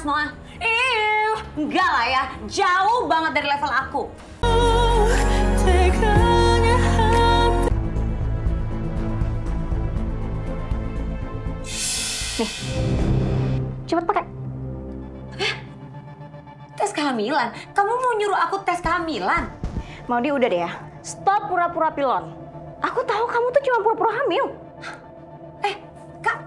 Noah. Enggak lah ya, jauh banget dari level aku. Nih, cepet pakai. Tes kehamilan? Kamu mau nyuruh aku tes kehamilan? Maudi udah deh ya, stop pura-pura pilon. Aku tahu kamu tuh cuma pura-pura hamil. Kak,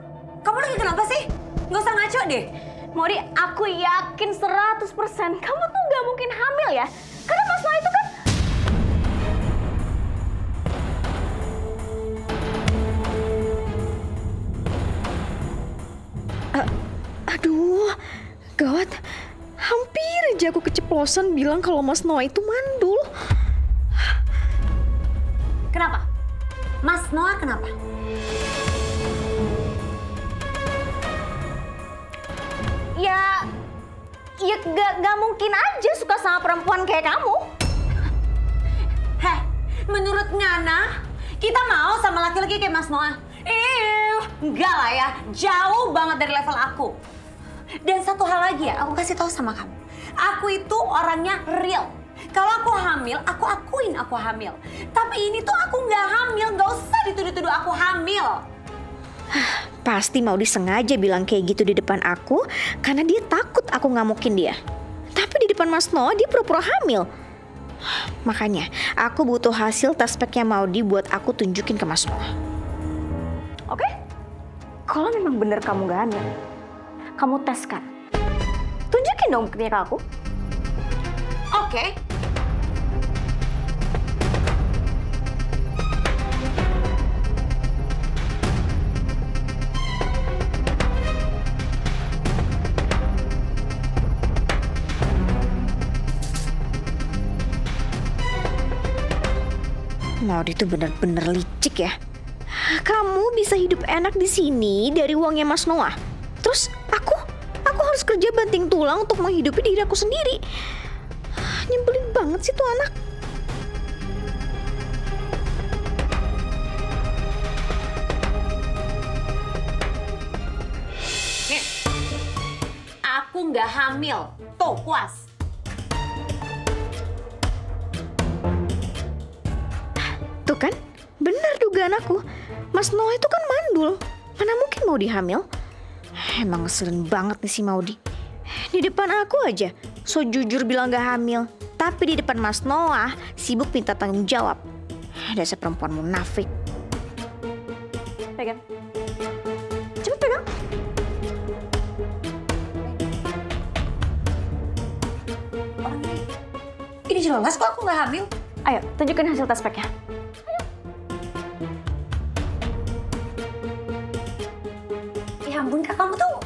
kamu lagi kenapa sih? Nggak usah ngaco deh. Maudi, aku yakin 100% kamu tuh nggak mungkin hamil ya. Karena Mas Noah itu kan... Aduh, gawat. Hampir aja aku keceplosan bilang kalau Mas Noah itu mandul. Kenapa? Mas Noah kenapa? Ya gak mungkin aja suka sama perempuan kayak kamu. Heh, menurut Ngana, kita mau sama laki-laki kayak Mas Noah? Enggak lah ya, jauh banget dari level aku. Dan satu hal lagi ya, aku kasih tahu sama kamu. Aku itu orangnya real. Kalau aku hamil, aku akuin aku hamil. Tapi ini tuh aku nggak hamil, nggak usah dituduh-tuduh aku hamil. Pasti mau disengaja bilang kayak gitu di depan aku karena dia takut aku ngamukin dia. Tapi di depan Mas Noah dia pura-pura hamil. Makanya aku butuh hasil tes packnya Maudi buat aku tunjukin ke Mas Noah. Oke? Kalau memang bener kamu gak hamil, kamu tes kan? Tunjukin dong buktinya ke aku. Oke. Maudi tuh bener-bener licik ya. Kamu bisa hidup enak di sini dari uangnya Mas Noah. Terus aku harus kerja banting tulang untuk menghidupi diri aku sendiri. Nyebelin banget sih tuh anak. Nih, aku nggak hamil. Tuh, puas. Tuh kan, benar dugaan aku. Mas Noah itu kan mandul. Mana mungkin Maudi hamil? Emang ngeselin banget nih si Maudi. Di depan aku aja, so jujur bilang gak hamil. Tapi di depan Mas Noah, sibuk minta tanggung jawab. Dasar perempuan munafik. Pegang. Cepet pegang. Ini jelas kok aku nggak hamil. Ayo, tunjukin hasil tes packnya. Ya ampun kak, kamu tuh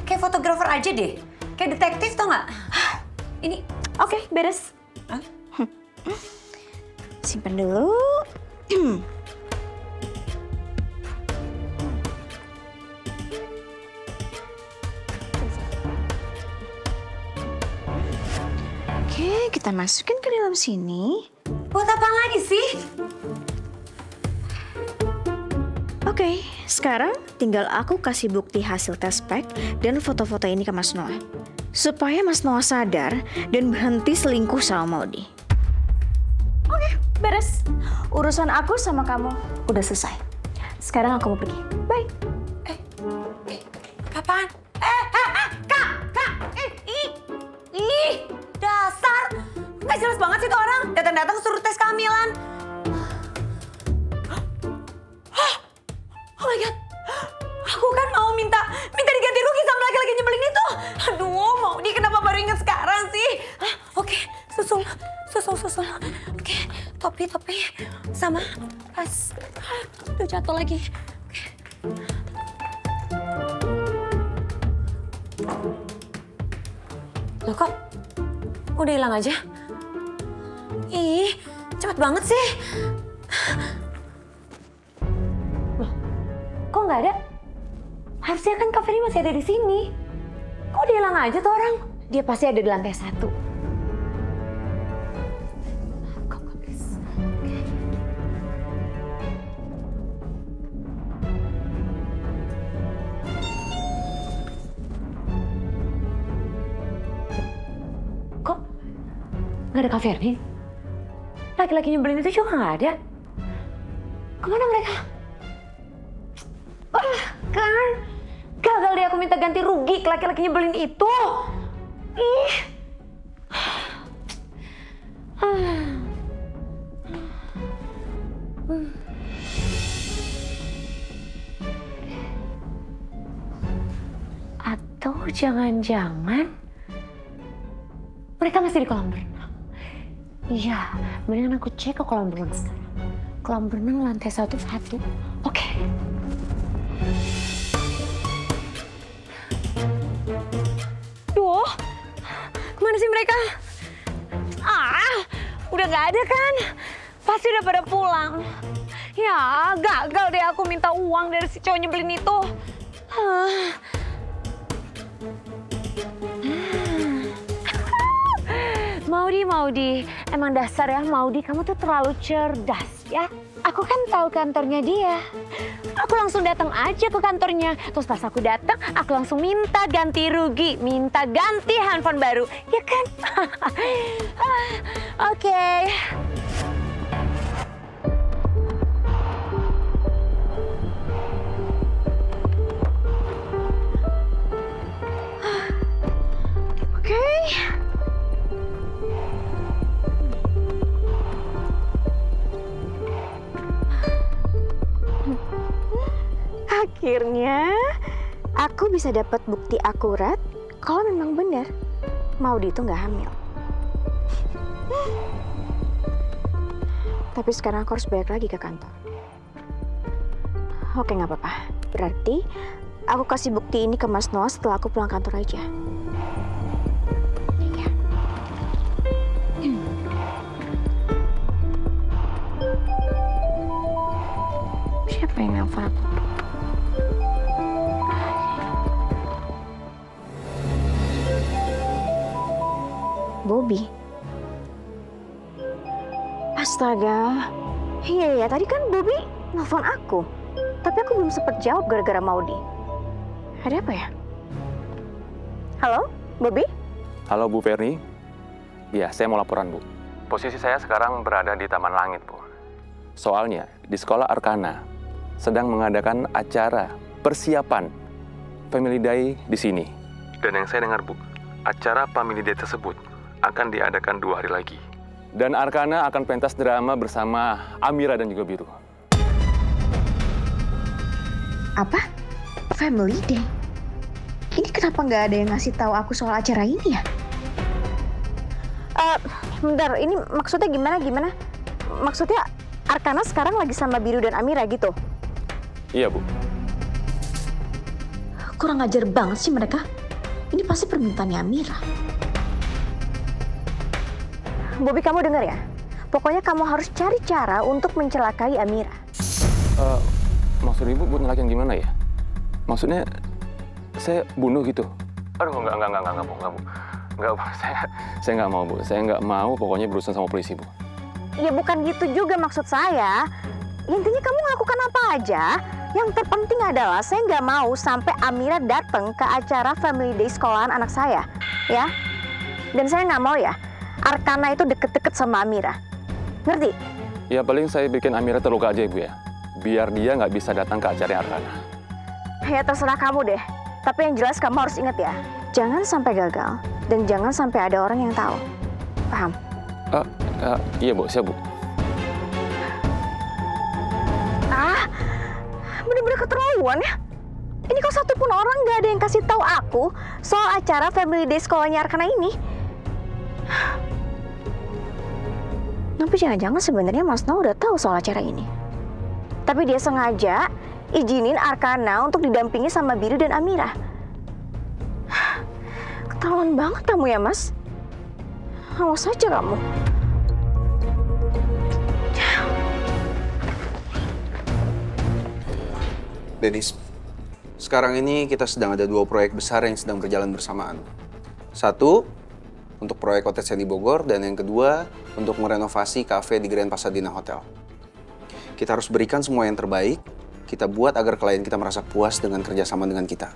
kayak fotografer aja deh. Kayak detektif tau nggak? Ini Oke, beres. Hah? Simpen dulu. Oke, kita masukin ke dalam sini. Buat apa lagi sih? Oke, sekarang tinggal aku kasih bukti hasil tes pack dan foto-foto ini ke Mas Noah. Supaya Mas Noah sadar dan berhenti selingkuh sama Maudi. Oke, beres. Urusan aku sama kamu udah selesai. Sekarang aku mau pergi. Bye. Apaan? Kak! Dasar! Nggak jelas banget sih tuh orang. Datang-datang suruh tes kehamilan. Oh my God! Aku kan mau minta diganti rugi sama laki-laki nyebelin itu. Aduh, Maudi kenapa baru ingat sekarang sih? Oke, susul. Oke, topi. Sama tas. Udah jatuh lagi. Loh kok udah hilang aja? Ih, cepet banget sih. Loh, kok nggak ada? Harusnya kan Kak Ferry masih ada di sini. Kok dia hilang aja tuh orang? Dia pasti ada di lantai 1. nggak ada Kak Ferni. Laki-laki nyebelin itu juga nggak ada. Kemana mereka? Kan gagal deh aku minta ganti rugi ke laki-laki nyebelin itu. Ih. Atau jangan-jangan mereka masih di kolam renang. Iya, mendingan aku cek ke kolam renang sekarang. Kolam renang lantai 1. Oke. Duh, kemana sih mereka? Udah nggak ada kan? Pasti udah pada pulang. Ya, gagal deh aku minta uang dari si cowok nyebelin itu. Maudi, emang dasar ya Maudi, kamu tuh terlalu cerdas ya. Aku kan tahu kantornya dia. Aku langsung datang aja ke kantornya. Terus pas aku datang, aku langsung minta ganti rugi, minta ganti handphone baru, ya kan? Oke. Akhirnya aku bisa dapat bukti akurat kalau memang benar Maudi itu nggak hamil. Tapi sekarang aku harus balik lagi ke kantor. Oke, nggak apa-apa. Berarti aku kasih bukti ini ke Mas Noah setelah aku pulang kantor aja. Iya. Siapa yang nelfon aku? Bobby. Astaga. Iya, tadi kan Bobby nelfon aku. Tapi aku belum sempat jawab gara-gara Maudi. Ada apa ya? Halo, Bobby? Halo Bu Ferni. Ya, saya mau laporan Bu. Posisi saya sekarang berada di Taman Langit Bu. Soalnya di sekolah Arkana sedang mengadakan acara persiapan Family Day di sini. Dan yang saya dengar Bu, acara Family Day tersebut akan diadakan 2 hari lagi. Dan Arkana akan pentas drama bersama Amira dan juga Biru. Apa? Family Day? Ini kenapa nggak ada yang ngasih tahu aku soal acara ini ya? Bentar, ini maksudnya gimana? Maksudnya Arkana sekarang lagi sama Biru dan Amira gitu? Iya Bu. Kurang ajar banget sih mereka. Ini pasti permintaannya Amira. Bobby, kamu dengar ya? Pokoknya kamu harus cari cara untuk mencelakai Amira. Maksud Ibu buat nyelakin gimana ya? Maksudnya saya bunuh gitu? Aduh, enggak Bu. Enggak Bu, saya nggak mau Bu. Saya nggak mau pokoknya berurusan sama polisi Bu. Ya bukan gitu juga maksud saya. Intinya kamu lakukan apa aja. Yang terpenting adalah saya nggak mau sampai Amira datang ke acara Family Day sekolahan anak saya. Ya. Dan saya nggak mau ya Arkana itu deket-deket sama Amira. Ngerti? Ya paling saya bikin Amira terluka aja Bu ya. Biar dia nggak bisa datang ke acara Arkana. Ya terserah kamu deh. Tapi yang jelas kamu harus ingat ya. Jangan sampai gagal. Dan jangan sampai ada orang yang tahu. Paham? Iya Bu, siap Bu. Bener-bener keterlaluan ya. Ini kok satupun orang nggak ada yang kasih tahu aku soal acara Family Day sekolahnya Arkana ini. Tapi jangan-jangan sebenarnya Mas Noah udah tahu soal acara ini. Tapi dia sengaja izinin Arkana untuk didampingi sama Biru dan Amira. Keterlaluan banget kamu ya, Mas. Awas aja kamu. Dennis, sekarang ini kita sedang ada 2 proyek besar yang sedang berjalan bersamaan. Satu, untuk proyek Hotel Sandy Bogor, dan yang kedua, untuk merenovasi kafe di Grand Pasadena Hotel. Kita harus berikan semua yang terbaik, kita buat agar klien kita merasa puas dengan kerjasama dengan kita.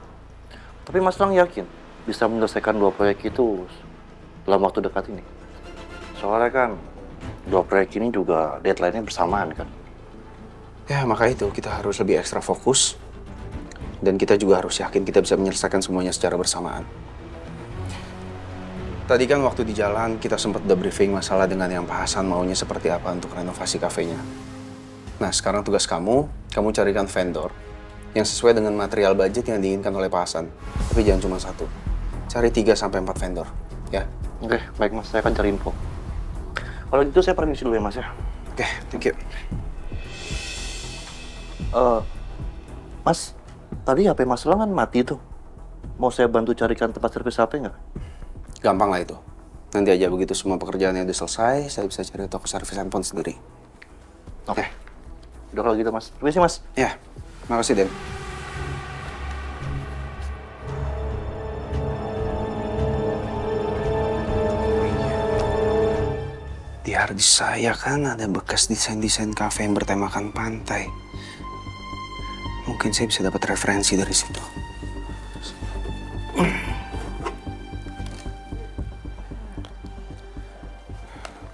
Tapi Mas Lang yakin bisa menyelesaikan 2 proyek itu dalam waktu dekat ini? Soalnya kan 2 proyek ini juga deadline-nya bersamaan kan. Ya, maka itu kita harus lebih ekstra fokus. Dan kita juga harus yakin kita bisa menyelesaikan semuanya secara bersamaan. Tadi kan waktu di jalan kita sempat udah briefing masalah dengan yang Pak Hasan maunya seperti apa untuk renovasi kafenya. Nah, sekarang tugas kamu carikan vendor yang sesuai dengan material budget yang diinginkan oleh Pak Hasan. Tapi jangan cuma satu. Cari 3-4 vendor, ya. Oke, baik Mas, saya akan cari info. Kalau gitu saya permisi dulu ya Mas ya. Oke, thank you. Mas, tadi HP Mas Lang kan mati tuh. Mau saya bantu carikan tempat servis HP nggak? Gampang lah itu. Nanti aja begitu semua pekerjaannya udah selesai, saya bisa cari toko servis handphone sendiri. Oke. Udah kalau gitu Mas. Permisi Mas. Ya, makasih Den. Di harddisk saya kan ada bekas desain-desain kafe yang bertemakan pantai. Mungkin saya bisa dapat referensi dari situ.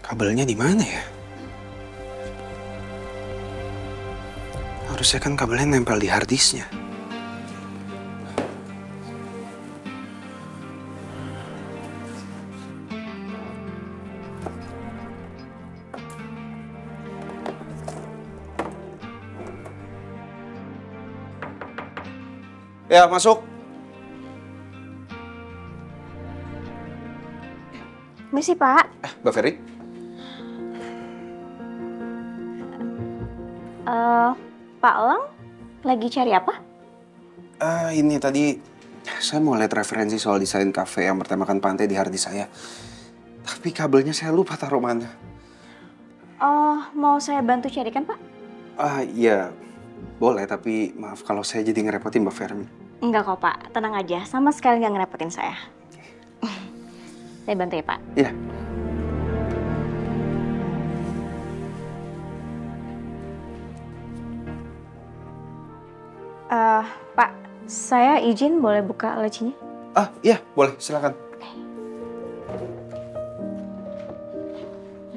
Kabelnya di mana ya? Harusnya kan kabelnya nempel di harddisknya. Ya, masuk. Misi, Pak. Mbak Ferry? Pak Lang lagi cari apa? Ini tadi saya mau lihat referensi soal desain kafe yang bertemakan pantai di harddisk saya. Tapi kabelnya saya lupa taruh mana. Oh, mau saya bantu carikan, Pak? Iya. Boleh, tapi maaf kalau saya jadi ngerepotin Mbak Fermi. Enggak kok, Pak. Tenang aja. Sama sekali nggak ngerepotin saya. Saya bantu ya, Pak. Iya. Pak, saya izin boleh buka lacinya? Iya, boleh. Silakan.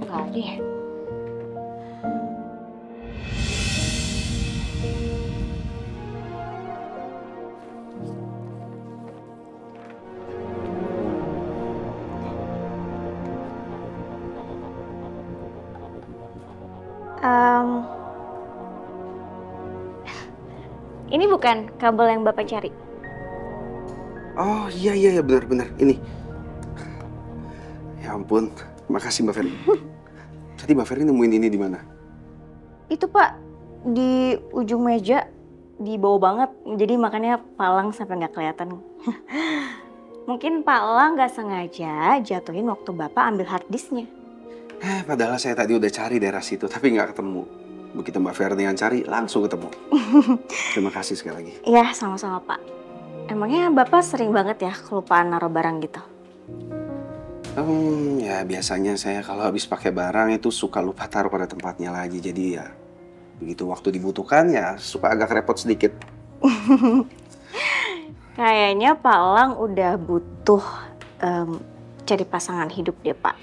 Enggak ada ya. Ini bukan kabel yang Bapak cari. Oh, iya, benar. Ini. Ya ampun, makasih Mbak Ferry. Tadi Mbak Ferry nemuin ini di mana? Itu, Pak, di ujung meja, di bawah banget. Jadi makanya Pak Lang sampai nggak kelihatan. Mungkin Pak Lang nggak sengaja jatuhin waktu Bapak ambil hard disknya. Padahal saya tadi udah cari daerah situ, tapi nggak ketemu. Begitu Mbak Ferry yang cari, langsung ketemu. Terima kasih sekali lagi. Iya, sama-sama, Pak. Emangnya Bapak sering banget ya kelupaan naruh barang gitu? Ya biasanya saya kalau habis pakai barang itu suka lupa taruh pada tempatnya lagi. Jadi ya begitu waktu dibutuhkan ya suka agak repot sedikit. Kayaknya Pak Lang udah butuh cari pasangan hidup deh, Pak.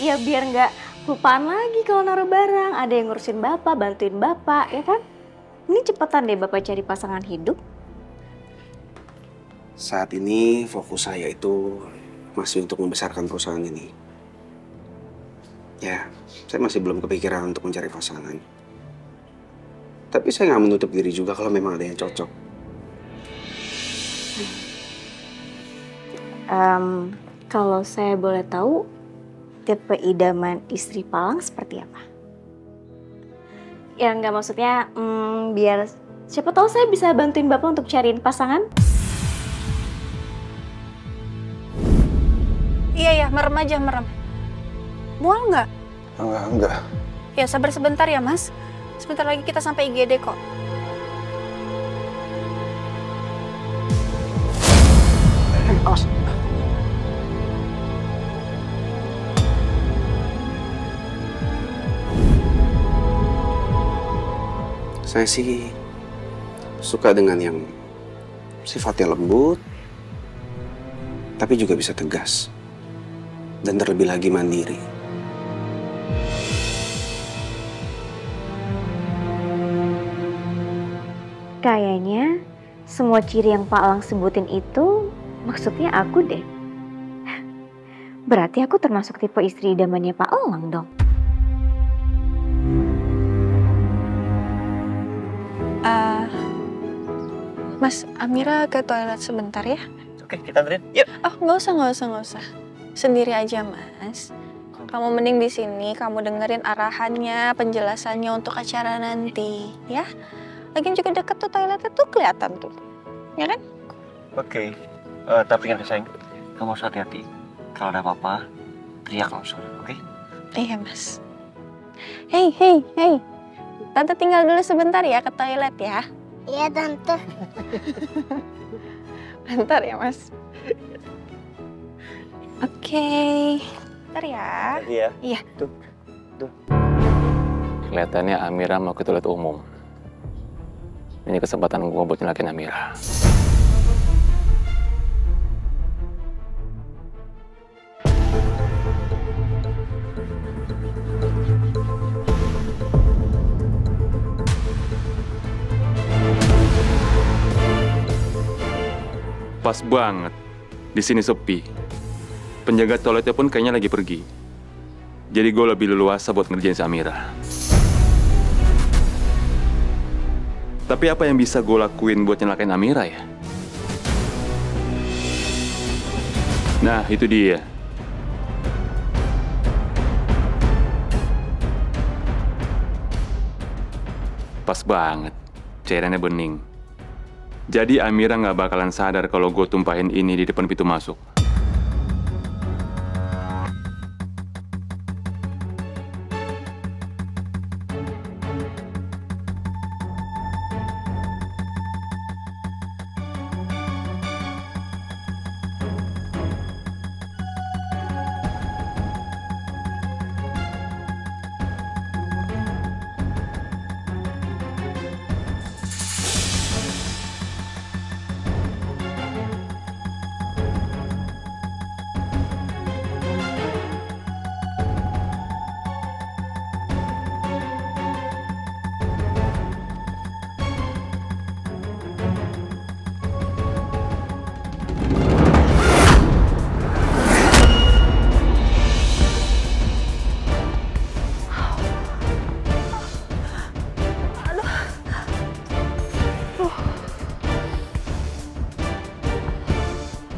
Ya biar nggak lupaan lagi kalau naruh barang. Ada yang ngurusin Bapak, bantuin Bapak, ya kan? Ini cepetan deh Bapak cari pasangan hidup. Saat ini fokus saya itu masih untuk membesarkan perusahaan ini. Ya, saya masih belum kepikiran untuk mencari pasangan. Tapi saya nggak menutup diri juga kalau memang ada yang cocok. Kalau saya boleh tahu, tipe idaman istri Pak Lang seperti apa? Ya nggak, maksudnya biar siapa tahu saya bisa bantuin Bapak untuk cariin pasangan. Iya, merem aja, merem. Mual nggak? Enggak. Ya, sabar sebentar ya, Mas. Sebentar lagi kita sampai IGD kok. Awas. Saya sih suka dengan yang sifatnya lembut, tapi juga bisa tegas. Dan terlebih lagi mandiri. Kayaknya semua ciri yang Pak Elang sebutin itu maksudnya aku deh. Berarti aku termasuk tipe istri idamannya Pak Elang dong. Mas, Amira ke toilet sebentar ya. Oke, kita anterin. Yuk. Oh, nggak usah. Sendiri aja, Mas. Kamu mending di sini, kamu dengerin arahannya, penjelasannya untuk acara nanti, ya. Lagian juga deket tuh toiletnya tuh kelihatan tuh, ya kan? Oke. Tapi ingat sayang, kamu harus hati-hati. Kalau ada apa-apa, teriak langsung, oke? Iya, Mas. Hey. Tante tinggal dulu sebentar ya ke toilet ya. Iya, Tante. Bentar ya, Mas. Oke. Bentar ya. Iya. Iya. Tuh. Kelihatannya Amira mau ke toilet umum. Ini kesempatan gue buat nyelakin Amira. Pas banget, di sini sepi. Penjaga toiletnya pun kayaknya lagi pergi. Jadi gue lebih leluasa buat ngerjain si Amira. Tapi apa yang bisa gue lakuin buat nyelakain Amira ya? Nah, itu dia. Pas banget, cairannya bening. Jadi Amira nggak bakalan sadar kalau gue tumpahin ini di depan pintu masuk.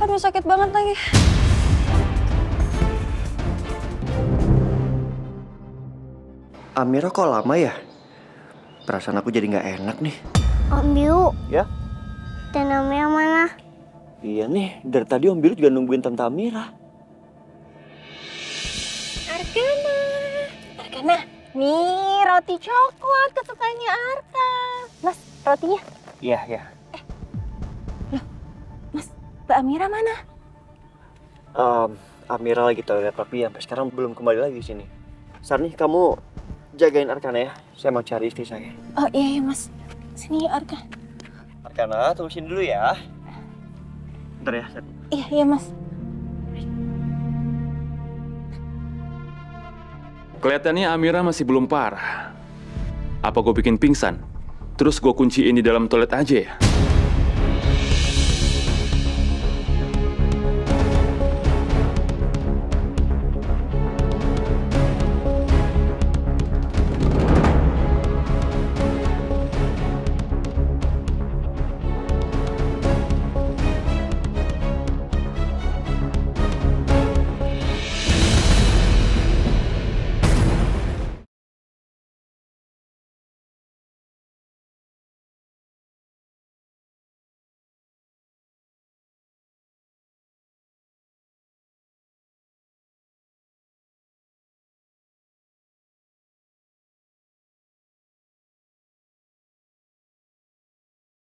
Aduh, sakit banget lagi. Amira kok lama ya? Perasaan aku jadi nggak enak nih. Om Biu. Ya? Dan Amira mana? Iya nih, dari tadi Om Biru juga nungguin Tante Amira. Arkana, nih roti coklat kesukaannya Arka. Mas, rotinya. Iya. Mbak Amira mana? Amira lagi toilet tapi sampai sekarang belum kembali lagi sini. Sarni, kamu jagain Arkana ya. Saya mau cari istri saya. Oh iya Mas. Sini Arka. Arkana, tunggu sini dulu ya. Bentar ya, Sarni. Iya Mas. Kelihatannya Amira masih belum parah. Apa gue bikin pingsan? Terus gue kunciin di dalam toilet aja ya?